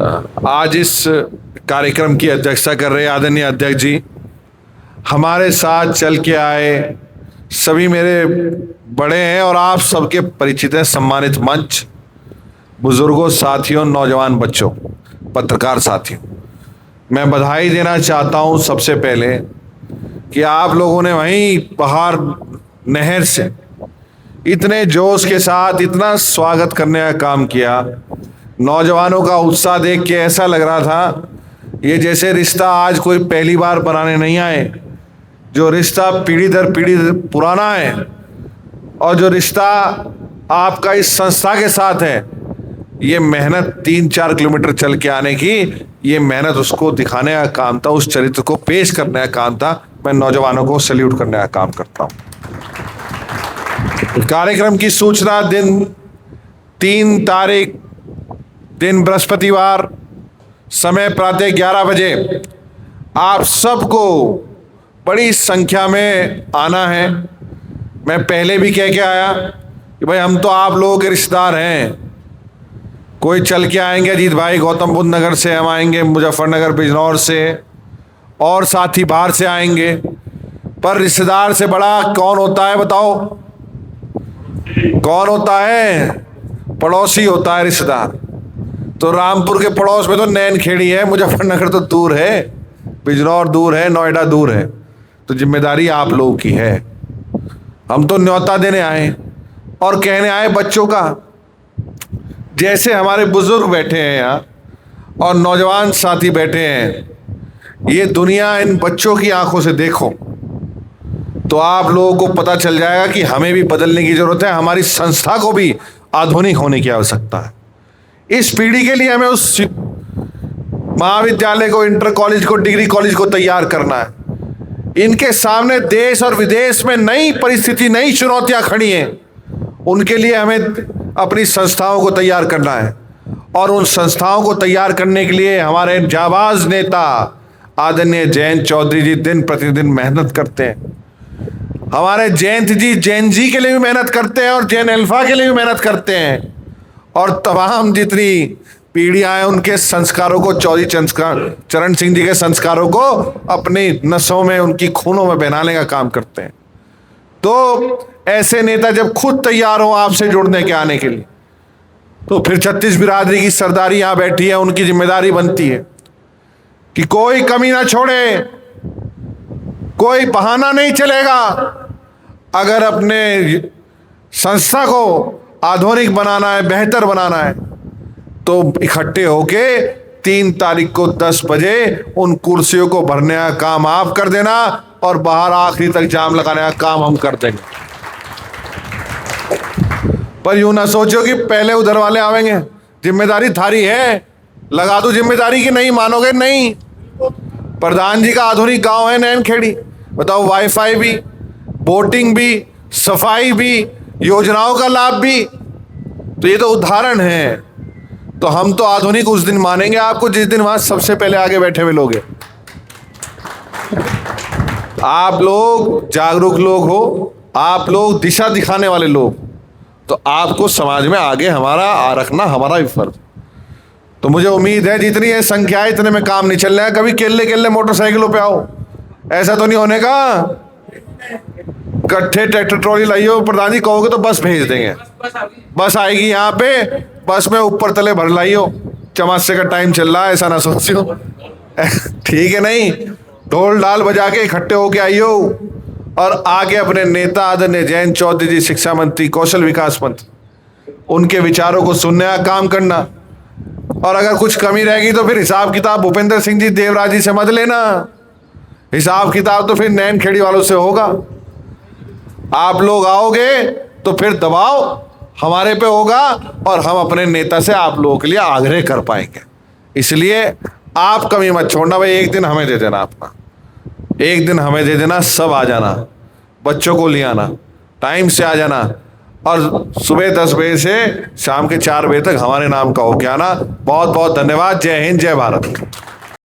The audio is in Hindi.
आज इस कार्यक्रम की अध्यक्षता कर रहे आदरणीय अध्यक्ष जी, हमारे साथ चल के आए सभी मेरे बड़े हैं और आप सबके परिचित हैं, सम्मानित मंच, बुजुर्गों, साथियों, नौजवान बच्चों, पत्रकार साथियों, मैं बधाई देना चाहता हूं सबसे पहले कि आप लोगों ने वहीं बाहर नहर से इतने जोश के साथ इतना स्वागत करने का काम किया। नौजवानों का उत्साह देख के ऐसा लग रहा था ये जैसे रिश्ता आज कोई पहली बार बनाने नहीं आए, जो रिश्ता पीढ़ी दर पीढ़ी पुराना है और जो रिश्ता आपका इस संस्था के साथ है, ये मेहनत 3-4 किलोमीटर चल के आने की, ये मेहनत उसको दिखाने का काम था, उस चरित्र को पेश करने का काम था। मैं नौजवानों को सैल्यूट करने का काम करता हूँ। कार्यक्रम की सूचना दिन 3 तारीख, दिन बृहस्पतिवार, समय प्रातः 11 बजे आप सबको बड़ी संख्या में आना है। मैं पहले भी कह के आया कि भाई हम तो आप लोगों के रिश्तेदार हैं, कोई चल के आएंगे अजीत भाई गौतम बुद्ध नगर से, हम आएंगे मुजफ्फरनगर बिजनौर से, और साथी बाहर से आएंगे, पर रिश्तेदार से बड़ा कौन होता है बताओ? कौन होता है? पड़ोसी होता है रिश्तेदार। तो रामपुर के पड़ोस में तो नैनखेड़ी है, मुजफ्फरनगर तो दूर है, बिजनौर दूर है, नोएडा दूर है, तो जिम्मेदारी आप लोगों की है। हम तो न्योता देने आए और कहने आए बच्चों का, जैसे हमारे बुजुर्ग बैठे हैं यहाँ और नौजवान साथी बैठे हैं, ये दुनिया इन बच्चों की आंखों से देखो तो आप लोगों को पता चल जाएगा कि हमें भी बदलने की जरूरत है, हमारी संस्था को भी आधुनिक होने की आवश्यकता है। इस पीढ़ी के लिए हमें उस महाविद्यालय को, इंटर कॉलेज को, डिग्री कॉलेज को तैयार करना है। इनके सामने देश और विदेश में नई परिस्थिति, नई चुनौतियां खड़ी हैं, उनके लिए हमें अपनी संस्थाओं को तैयार करना है और उन संस्थाओं को तैयार करने के लिए हमारे जाबाज नेता आदरणीय जयंत चौधरी जी दिन प्रतिदिन मेहनत करते हैं। हमारे जयंत जी जेन जी के लिए भी मेहनत करते हैं और जेन अल्फा के लिए भी मेहनत करते हैं, और तमाम जितनी पीढ़ियां हैं उनके संस्कारों को, चौधरी चरण सिंह जी के संस्कारों को अपनी नसों में, उनकी खूनों में बहलाने का काम करते हैं। तो ऐसे नेता जब खुद तैयार हो आपसे जुड़ने के आने के लिए, तो फिर 36 बिरादरी की सरदारी यहां बैठी है, उनकी जिम्मेदारी बनती है कि कोई कमी ना छोड़े, कोई बहाना नहीं चलेगा। अगर अपने संस्था को आधुनिक बनाना है, बेहतर बनाना है, तो इकट्ठे होके 3 तारीख को 10 बजे उन कुर्सियों को भरने का काम आप कर देना और बाहर आखिरी तक जाम लगाने का काम हम कर देंगे। पर यूं ना सोचो कि पहले उधर वाले आवेंगे, जिम्मेदारी थारी है, लगा दो जिम्मेदारी की, नहीं मानोगे नहीं। प्रधान जी का आधुनिक गांव है नैनखेड़ी, बताओ, वाईफाई भी, बोटिंग भी, सफाई भी, योजनाओं का लाभ भी, तो ये तो उदाहरण है। तो हम तो आधुनिक उस दिन मानेंगे आपको जिस दिन वहां सबसे पहले आगे बैठे हुए लोग हैं। आप लोग जागरूक लोग हो, आप लोग दिशा दिखाने वाले लोग, तो आपको समाज में आगे हमारा रखना हमारा भी फर्ज। तो मुझे उम्मीद है जितनी है संख्या है इतने में काम नहीं चल रहा है। कभी केले केले मोटरसाइकिलों पे आओ, ऐसा तो नहीं होने का। इकट्ठे ट्रैक्टर ट्रॉली लाइयो, प्रधान जी कहोगे तो बस भेज देंगे, बस आएगी यहाँ पे, बस में ऊपर तले भर लाइयो, चमासे का टाइम चल रहा है, ऐसा ना सोचियो, ठीक है? नहीं, ढोल डाल बजा के इकट्ठे होके आइयो और आगे अपने नेता आदरणीय जयंत चौधरी जी, शिक्षा मंत्री, कौशल विकास मंत्री, उनके विचारों को सुनने का काम करना। और अगर कुछ कमी रहेगी तो फिर हिसाब किताब भूपेंद्र सिंह जी, देवराज जी से मत लेना, हिसाब किताब तो फिर नैनखेड़ी वालों से होगा। आप लोग आओगे तो फिर दबाव हमारे पे होगा और हम अपने नेता से आप लोगों के लिए आग्रह कर पाएंगे। इसलिए आप कमी मत छोड़ना भाई, एक दिन हमें दे देना, अपना एक दिन हमें दे देना, सब आ जाना, बच्चों को ले आना, टाइम से आ जाना और सुबह 10 बजे से शाम के 4 बजे तक हमारे नाम का होके आना। बहुत बहुत धन्यवाद। जय हिंद, जय भारत।